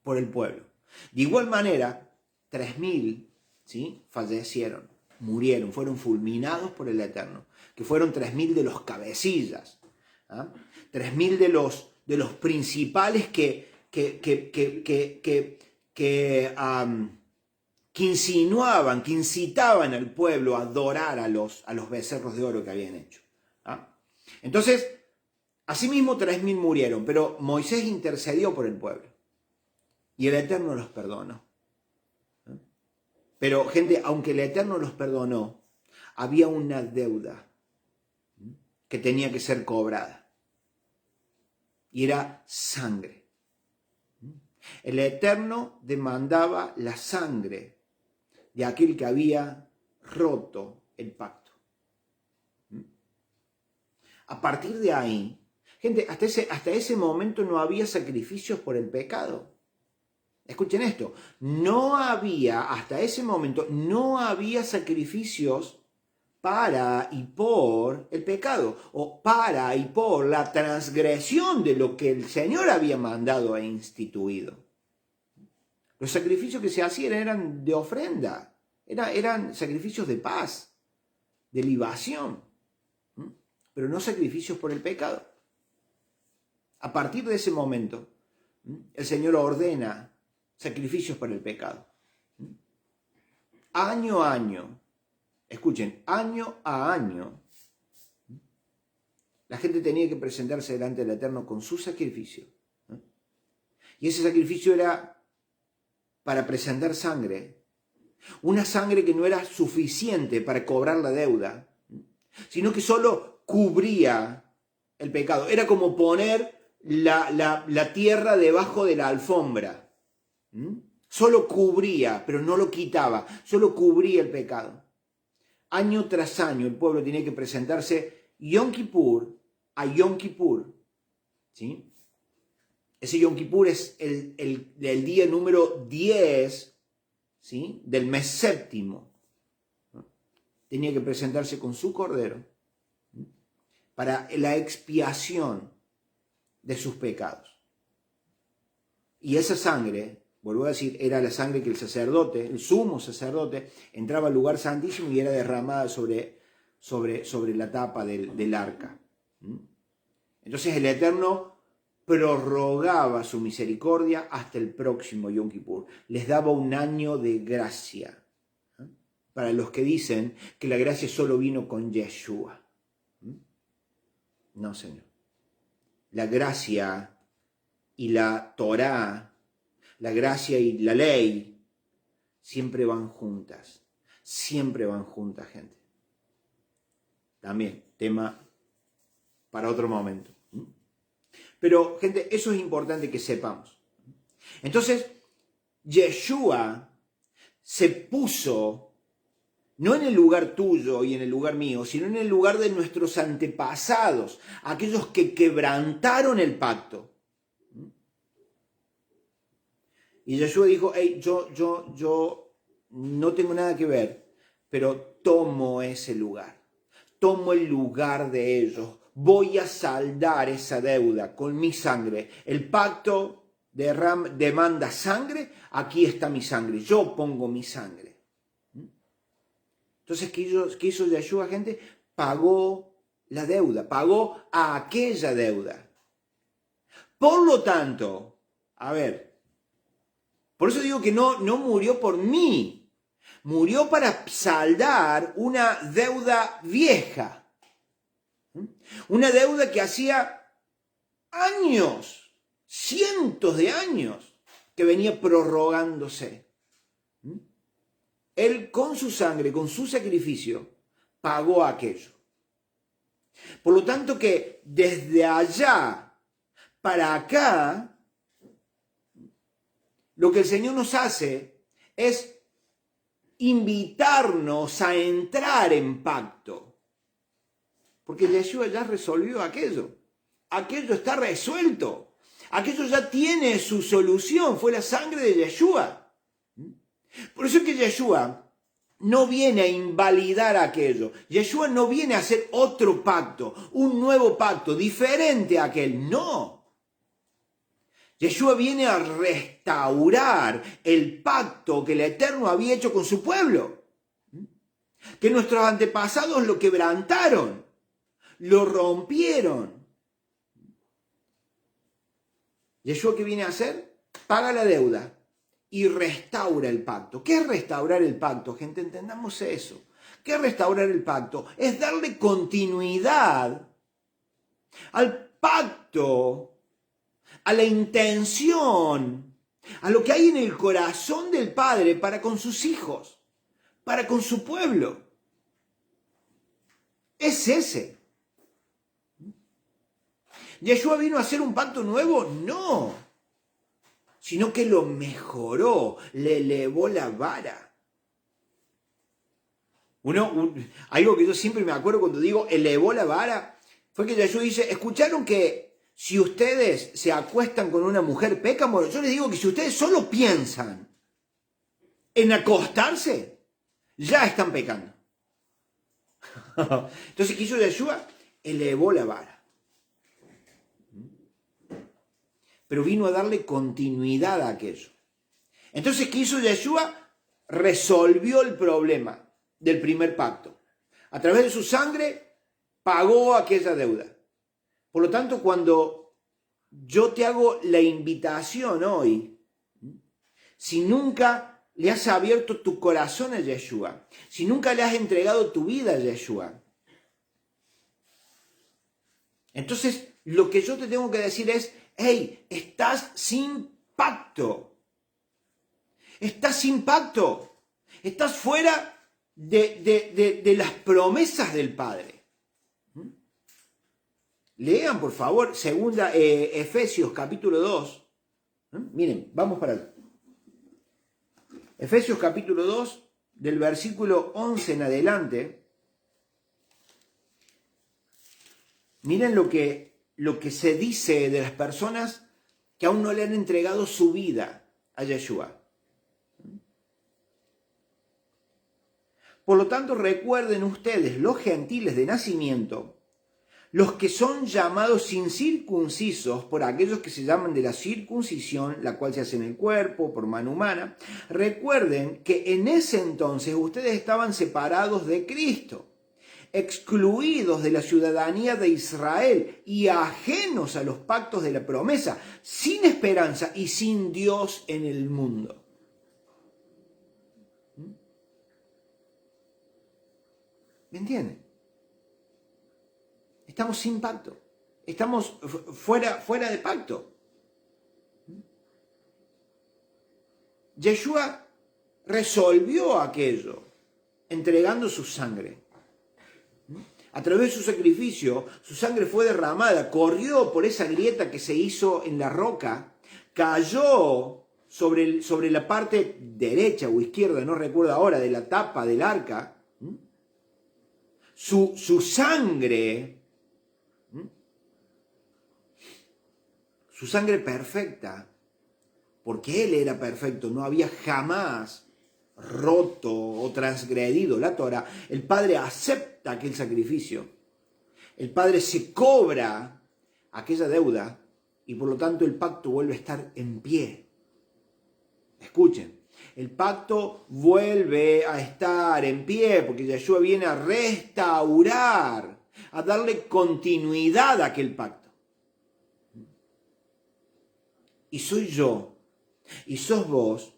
por el pueblo. De igual manera, 3.000, ¿sí?, fallecieron, murieron, fueron fulminados por el Eterno, que fueron 3.000 de los cabecillas, 3.000 de los principales que insinuaban, que incitaban al pueblo a adorar a los becerros de oro que habían hecho. Entonces, asimismo 3.000 murieron, pero Moisés intercedió por el pueblo y el Eterno los perdonó. Pero gente, aunque el Eterno los perdonó, había una deuda que tenía que ser cobrada. Y era sangre. El Eterno demandaba la sangre de aquel que había roto el pacto. A partir de ahí, gente, hasta ese momento no había sacrificios por el pecado. Escuchen esto, hasta ese momento, no había sacrificios para y por el pecado, o para y por la transgresión de lo que el Señor había mandado e instituido. Los sacrificios que se hacían eran de ofrenda, eran sacrificios de paz, de libación, pero no sacrificios por el pecado. A partir de ese momento, el Señor ordena sacrificios para el pecado. Año a año, escuchen, año a año, la gente tenía que presentarse delante del Eterno con su sacrificio. Y ese sacrificio era para presentar sangre. Una sangre que no era suficiente para cobrar la deuda, sino que solo cubría el pecado. Era como poner la tierra debajo de la alfombra. Solo cubría, pero no lo quitaba, solo cubría el pecado. Año tras año el pueblo tenía que presentarse Yom Kippur a Yom Kippur. ¿Sí? Ese Yom Kippur es el día número 10, ¿sí?, del mes séptimo. Tenía que presentarse con su cordero para la expiación de sus pecados. Y esa sangre, vuelvo a decir, era la sangre que el sacerdote, el sumo sacerdote, entraba al lugar santísimo y era derramada sobre la tapa del arca. Entonces el Eterno prorrogaba su misericordia hasta el próximo Yom Kippur. Les daba un año de gracia. Para los que dicen que la gracia solo vino con Yeshua. No, Señor. La gracia y la Torá, la gracia y la ley, siempre van juntas. Siempre van juntas, gente. También, tema para otro momento. Pero, gente, eso es importante que sepamos. Entonces, Yeshua se puso no en el lugar tuyo y en el lugar mío, sino en el lugar de nuestros antepasados, aquellos que quebrantaron el pacto. Y Yeshua dijo, hey, yo no tengo nada que ver, pero tomo ese lugar. Tomo el lugar de ellos. Voy a saldar esa deuda con mi sangre. El pacto demanda sangre, aquí está mi sangre. Yo pongo mi sangre. Entonces, ¿qué hizo Yeshua, gente? Pagó la deuda, pagó a aquella deuda. Por lo tanto, por eso digo que no murió por mí, murió para saldar una deuda vieja. Una deuda que hacía años, cientos de años, que venía prorrogándose. Él con su sangre, con su sacrificio, pagó aquello. Por lo tanto que desde allá para acá, lo que el Señor nos hace es invitarnos a entrar en pacto. Porque Yeshua ya resolvió aquello. Aquello está resuelto. Aquello ya tiene su solución. Fue la sangre de Yeshua. Por eso es que Yeshua no viene a invalidar aquello. Yeshua no viene a hacer otro pacto, un nuevo pacto, diferente a aquel. No. Yeshua viene a restaurar el pacto que el Eterno había hecho con su pueblo. Que nuestros antepasados lo quebrantaron, lo rompieron. Yeshua, ¿qué viene a hacer? Paga la deuda y restaura el pacto. ¿Qué es restaurar el pacto? Gente, entendamos eso. ¿Qué es restaurar el pacto? Es darle continuidad al pacto, a la intención, a lo que hay en el corazón del Padre para con sus hijos. para con su pueblo. Es ese. ¿Yeshua vino a hacer un pacto nuevo? No. Sino que lo mejoró, le elevó la vara. Algo que yo siempre me acuerdo cuando digo elevó la vara, fue que Yeshua dice, ¿escucharon que si ustedes se acuestan con una mujer pecan? Bueno, yo les digo que si ustedes solo piensan en acostarse, ya están pecando. Entonces, ¿qué hizo Yeshua? Elevó la vara. Pero vino a darle continuidad a aquello. Entonces, ¿qué hizo Yeshua? Resolvió el problema del primer pacto. A través de su sangre pagó aquella deuda. Por lo tanto, cuando yo te hago la invitación hoy, si nunca le has abierto tu corazón a Yeshua, si nunca le has entregado tu vida a Yeshua, entonces lo que yo te tengo que decir es, hey, estás sin pacto. Estás sin pacto. Estás fuera de las promesas del Padre. Lean, por favor, Efesios capítulo 2. Miren, vamos para allá. Efesios capítulo 2, del versículo 11 en adelante. Miren lo que se dice de las personas que aún no le han entregado su vida a Yeshua. Por lo tanto, recuerden ustedes, los gentiles de nacimiento, los que son llamados incircuncisos por aquellos que se llaman de la circuncisión, la cual se hace en el cuerpo, por mano humana, recuerden que en ese entonces ustedes estaban separados de Cristo, excluidos de la ciudadanía de Israel y ajenos a los pactos de la promesa, sin esperanza y sin Dios en el mundo. ¿Me entienden? Estamos sin pacto. Estamos fuera de pacto. Yeshua resolvió aquello entregando su sangre. A través de su sacrificio, su sangre fue derramada, corrió por esa grieta que se hizo en la roca, cayó sobre la parte derecha o izquierda, no recuerdo ahora, de la tapa del arca. Su sangre perfecta, porque Él era perfecto, no había jamás roto o transgredido la Torah. El Padre acepta aquel sacrificio, el Padre se cobra aquella deuda y por lo tanto el pacto vuelve a estar en pie. Escuchen, el pacto vuelve a estar en pie porque Yeshua viene a restaurar, a darle continuidad a aquel pacto. Y soy yo, y sos vos,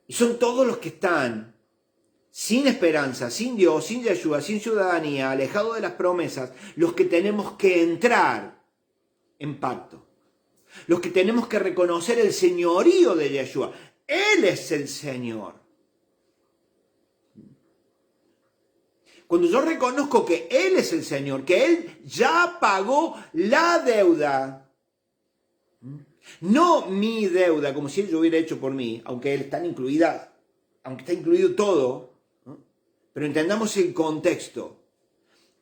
y son todos los que están sin esperanza, sin Dios, sin Yeshua, sin ciudadanía, alejados de las promesas, los que tenemos que entrar en pacto. Los que tenemos que reconocer el señorío de Yeshua. Él es el Señor. Cuando yo reconozco que Él es el Señor, que Él ya pagó la deuda, no mi deuda, como si Él lo hubiera hecho por mí, aunque está incluido todo, ¿no? Pero entendamos el contexto.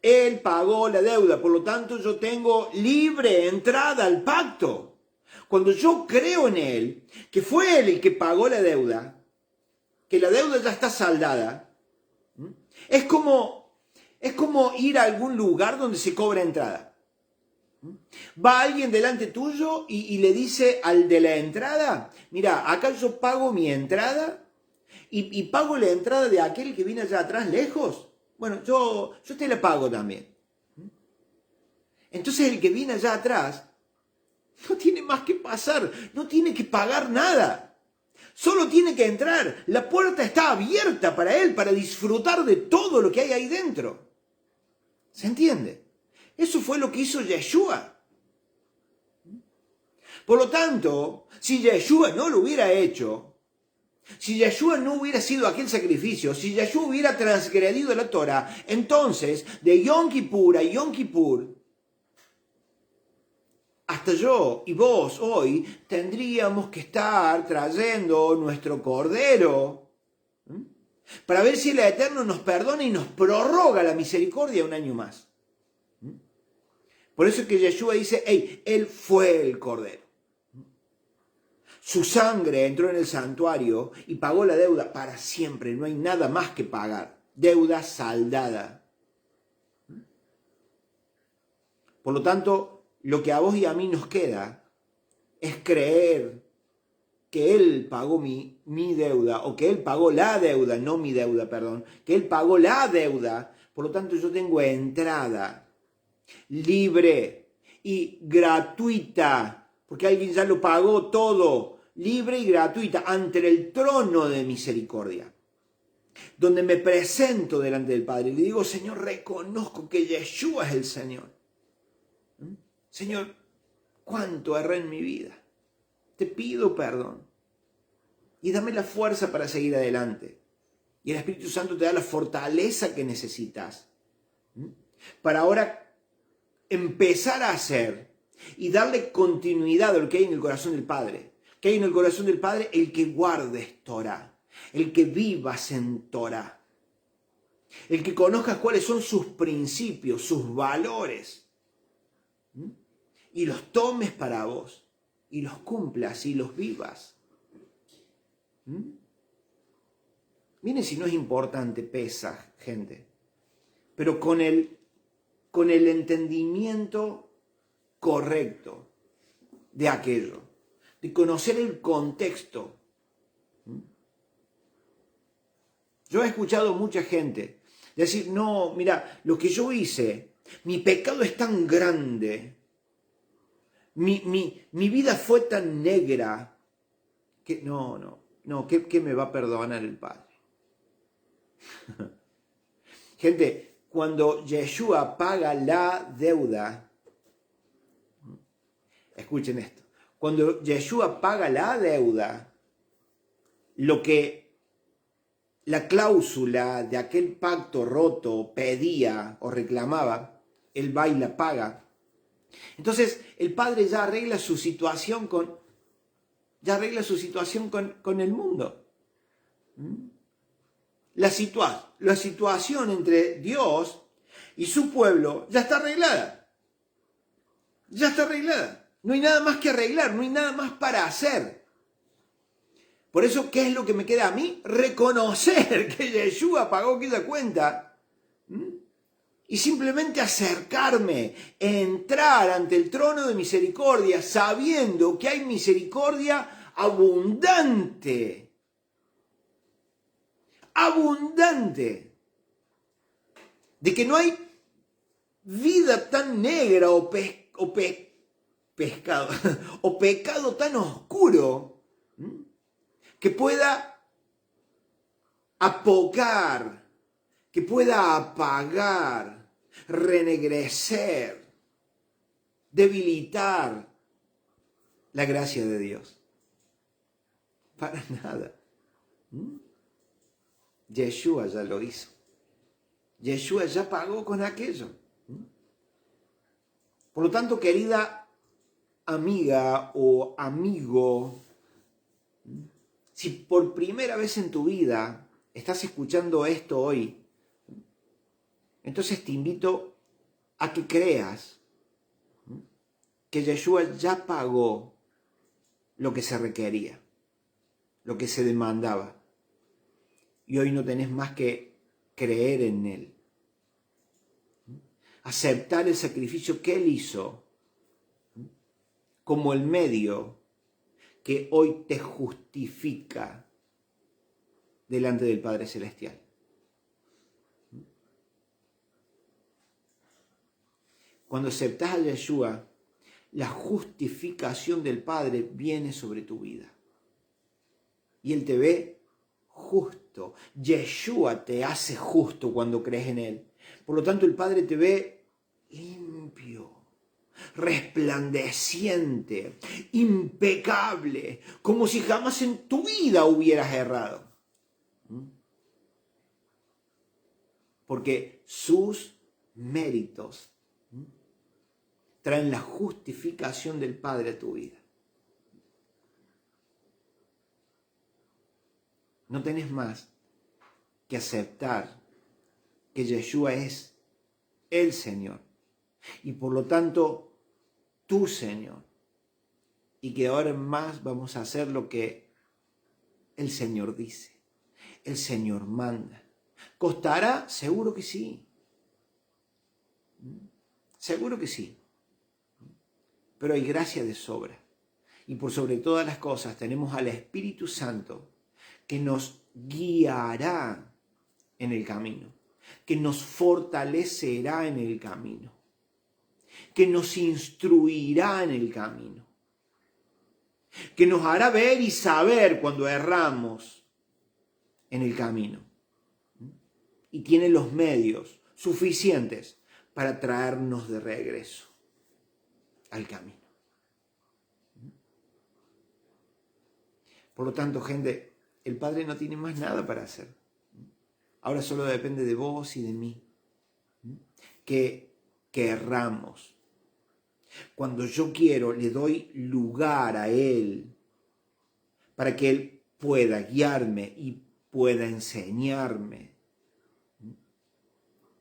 Él pagó la deuda, por lo tanto yo tengo libre entrada al pacto. Cuando yo creo en Él, que fue Él el que pagó la deuda, que la deuda ya está saldada, es como ir a algún lugar donde se cobra entrada. Va alguien delante tuyo y le dice al de la entrada, mira, acá yo pago mi entrada y pago la entrada de aquel que viene allá atrás lejos. Bueno, yo te la pago también. Entonces el que viene allá atrás no tiene más que pasar, no tiene que pagar nada. Solo tiene que entrar. La puerta está abierta para él, para disfrutar de todo lo que hay ahí dentro. ¿Se entiende? Eso fue lo que hizo Yeshua. Por lo tanto, si Yeshua no lo hubiera hecho, Si Yeshua no hubiera sido aquel sacrificio, si Yeshua hubiera transgredido la Torah, entonces de Yom Kippur a Yom Kippur, hasta yo y vos hoy tendríamos que estar trayendo nuestro cordero para ver si el Eterno nos perdona y nos prorroga la misericordia un año más. Por eso es que Yeshua dice, hey, Él fue el cordero. Su sangre entró en el santuario y pagó la deuda para siempre. No hay nada más que pagar. Deuda saldada. Por lo tanto, lo que a vos y a mí nos queda es creer que Él pagó mi deuda, o que Él pagó la deuda, no mi deuda, perdón, que Él pagó la deuda. Por lo tanto, yo tengo entrada libre y gratuita, porque alguien ya lo pagó todo, libre y gratuita, ante el trono de misericordia, donde me presento delante del Padre y le digo, Señor, reconozco que Yeshua es el Señor. Señor, cuánto erré en mi vida. Te pido perdón. Y dame la fuerza para seguir adelante. Y el Espíritu Santo te da la fortaleza que necesitas para ahora empezar a hacer y darle continuidad a lo que hay en el corazón del Padre. Que hay en el corazón del Padre el que guardes Torah, el que vivas en Torah, el que conozcas cuáles son sus principios, sus valores, y los tomes para vos, y los cumplas y los vivas. Miren si no es importante Pesaj, gente, pero con el entendimiento correcto de aquello, de conocer el contexto. Yo he escuchado mucha gente decir, no, mira, lo que yo hice, mi pecado es tan grande, mi vida fue tan negra, que ¿qué me va a perdonar el Padre? Gente, cuando Yeshua paga la deuda, escuchen esto, cuando Yeshua paga la deuda, lo que la cláusula de aquel pacto roto pedía o reclamaba, Él va y la paga. Entonces el Padre ya arregla su situación con el mundo. La situación entre Dios y su pueblo ya está arreglada. Ya está arreglada. No hay nada más que arreglar, no hay nada más para hacer. Por eso, ¿qué es lo que me queda a mí? Reconocer que Yeshua pagó aquella cuenta y simplemente acercarme, entrar ante el trono de misericordia, sabiendo que hay misericordia abundante. Abundante. De que no hay vida tan negra o pescado o pecado tan oscuro que pueda apocar, que pueda apagar, renegrecer, debilitar la gracia de Dios. Para nada. Yeshua ya lo hizo. Yeshua ya pagó con aquello. Por lo tanto, querida amiga o amigo, si por primera vez en tu vida estás escuchando esto hoy, entonces te invito a que creas que Yeshua ya pagó lo que se requería, lo que se demandaba. Y hoy no tenés más que creer en Él. Aceptar el sacrificio que Él hizo como el medio que hoy te justifica delante del Padre Celestial. Cuando aceptas a Yeshua, la justificación del Padre viene sobre tu vida. Y Él te ve justo. Yeshua te hace justo cuando crees en Él. Por lo tanto, el Padre te ve limpio, resplandeciente, impecable, como si jamás en tu vida hubieras errado. Porque sus méritos traen la justificación del Padre a tu vida. No tenés más que aceptar que Yeshua es el Señor y por lo tanto tu Señor, y que ahora en más vamos a hacer lo que el Señor dice, el Señor manda. ¿Costará? Seguro que sí. Seguro que sí. Pero hay gracia de sobra. Y por sobre todas las cosas tenemos al Espíritu Santo que nos guiará en el camino, que nos fortalecerá en el camino, que nos instruirá en el camino, que nos hará ver y saber cuando erramos en el camino. Y tiene los medios suficientes para traernos de regreso al camino. Por lo tanto, gente, el Padre no tiene más nada para hacer. Ahora solo depende de vos y de mí. Que erramos. Cuando yo quiero, le doy lugar a Él para que Él pueda guiarme y pueda enseñarme.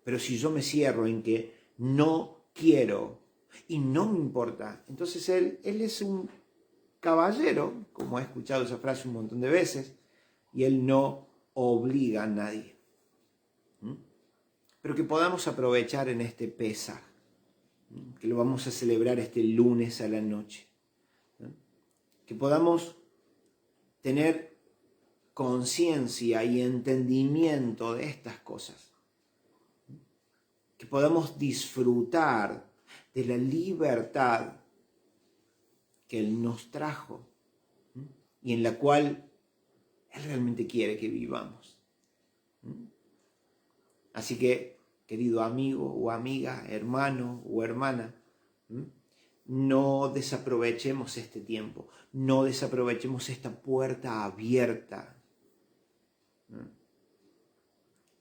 Pero si yo me cierro en que no quiero y no me importa, entonces Él es un caballero, como he escuchado esa frase un montón de veces, y Él no obliga a nadie. Pero que podamos aprovechar en este Pesaj, que lo vamos a celebrar este lunes a la noche, que podamos tener conciencia y entendimiento de estas cosas, que podamos disfrutar de la libertad que Él nos trajo y en la cual Él realmente quiere que vivamos. Así que, querido amigo o amiga, hermano o hermana, no desaprovechemos este tiempo, no desaprovechemos esta puerta abierta,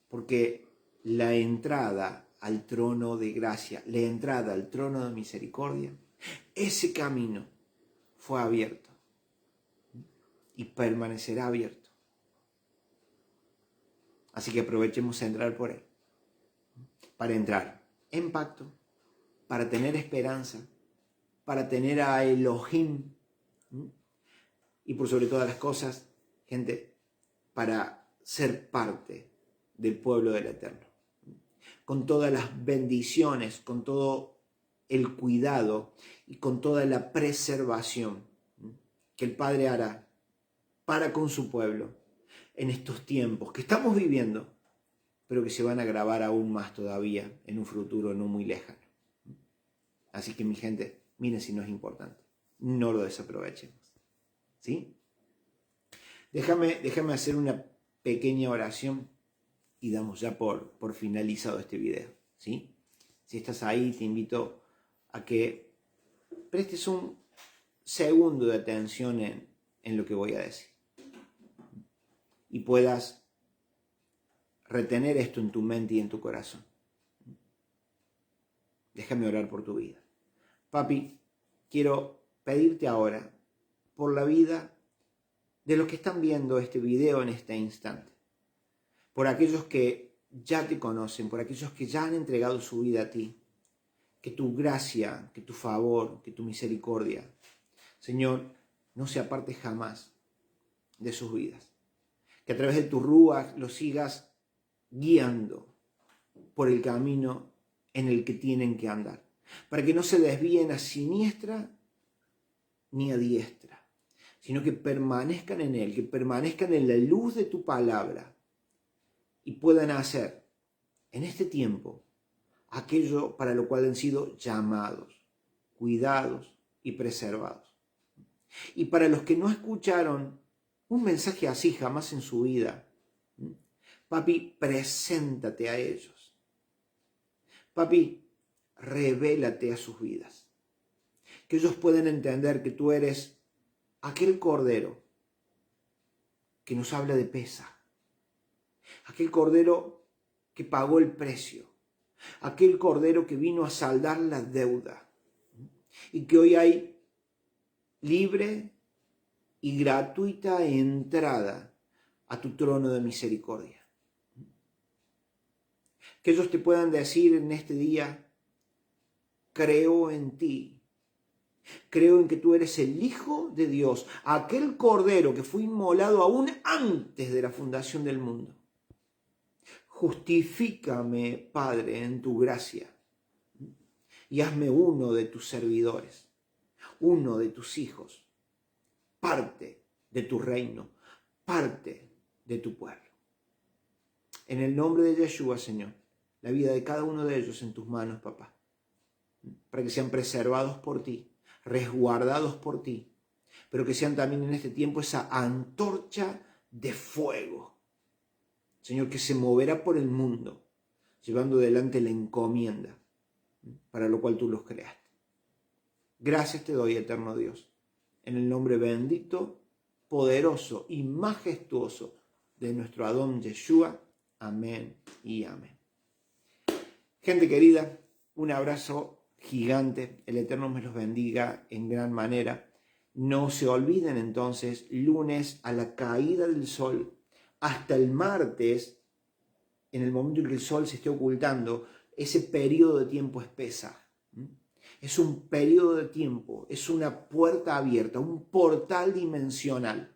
porque la entrada al trono de gracia, la entrada al trono de misericordia, ese camino fue abierto y permanecerá abierto. Así que aprovechemos a entrar por él, para entrar en pacto, para tener esperanza, para tener a Elohim y por sobre todas las cosas, gente, para ser parte del pueblo del Eterno, con todas las bendiciones, con todo el cuidado y con toda la preservación que el Padre hará para con su pueblo en estos tiempos que estamos viviendo, pero que se van a agravar aún más todavía en un futuro no muy lejano. Así que mi gente, miren si no es importante, no lo desaprovechemos, ¿sí? Déjame hacer una pequeña oración y damos ya por finalizado este video, ¿sí? Si estás ahí, te invito a que prestes un segundo de atención en lo que voy a decir y puedas retener esto en tu mente y en tu corazón. Déjame orar por tu vida. Papi, quiero pedirte ahora por la vida de los que están viendo este video en este instante, por aquellos que ya te conocen, por aquellos que ya han entregado su vida a ti, que tu gracia, que tu favor, que tu misericordia, Señor, no se aparte jamás de sus vidas. Que a través de tu Ruach los sigas guiando por el camino en el que tienen que andar, para que no se desvíen a siniestra ni a diestra, sino que permanezcan en él, que permanezcan en la luz de tu palabra y puedan hacer en este tiempo aquello para lo cual han sido llamados, cuidados y preservados. Y para los que no escucharon un mensaje así jamás en su vida, papi, preséntate a ellos. Papi, revélate a sus vidas. que ellos puedan entender que tú eres aquel Cordero que nos habla de Pesaj, aquel Cordero que pagó el precio, aquel Cordero que vino a saldar la deuda y que hoy hay libre y gratuita entrada a tu trono de misericordia. Que ellos te puedan decir en este día: creo en ti, creo en que tú eres el Hijo de Dios, aquel Cordero que fue inmolado aún antes de la fundación del mundo. Justifícame, Padre, en tu gracia y hazme uno de tus servidores, uno de tus hijos, parte de tu reino, parte de tu pueblo. En el nombre de Yeshua, Señor, la vida de cada uno de ellos en tus manos, papá, para que sean preservados por ti, resguardados por ti, pero que sean también en este tiempo esa antorcha de fuego, Señor, que se moverá por el mundo, llevando adelante la encomienda para lo cual tú los creaste. Gracias te doy, eterno Dios, en el nombre bendito, poderoso y majestuoso de nuestro Adón Yeshua. Amén y amén. Gente querida, un abrazo gigante. El Eterno me los bendiga en gran manera. No se olviden entonces, lunes a la caída del sol, hasta el martes, en el momento en que el sol se esté ocultando, ese periodo de tiempo es Pesaj. Es un periodo de tiempo, es una puerta abierta, un portal dimensional,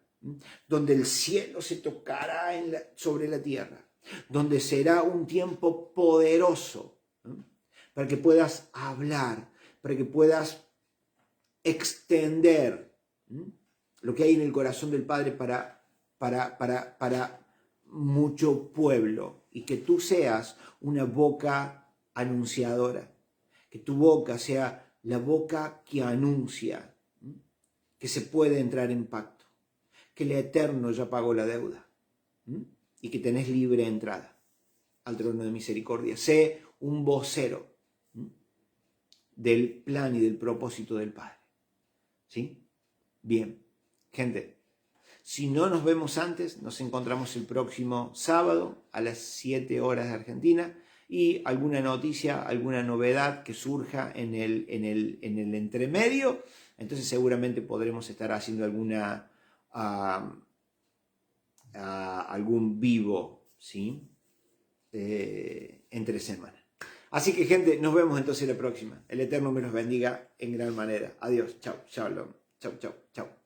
donde el cielo se tocará sobre la tierra, donde será un tiempo poderoso, para que puedas hablar, para que puedas extender lo que hay en el corazón del Padre para mucho pueblo, y que tú seas una boca anunciadora, que tu boca sea la boca que anuncia que se puede entrar en pacto, que el Eterno ya pagó la deuda y que tenés libre entrada al trono de misericordia. Sé un vocero del plan y del propósito del Padre. ¿Sí? Bien, gente, si no nos vemos antes, nos encontramos el próximo sábado a las 7 horas de Argentina, y alguna noticia, alguna novedad que surja en el entremedio, entonces seguramente podremos estar haciendo algún vivo, ¿sí? Entre semana. Así que, gente, nos vemos entonces la próxima. El Eterno me los bendiga en gran manera. Adiós. Chao. Shalom. Chao.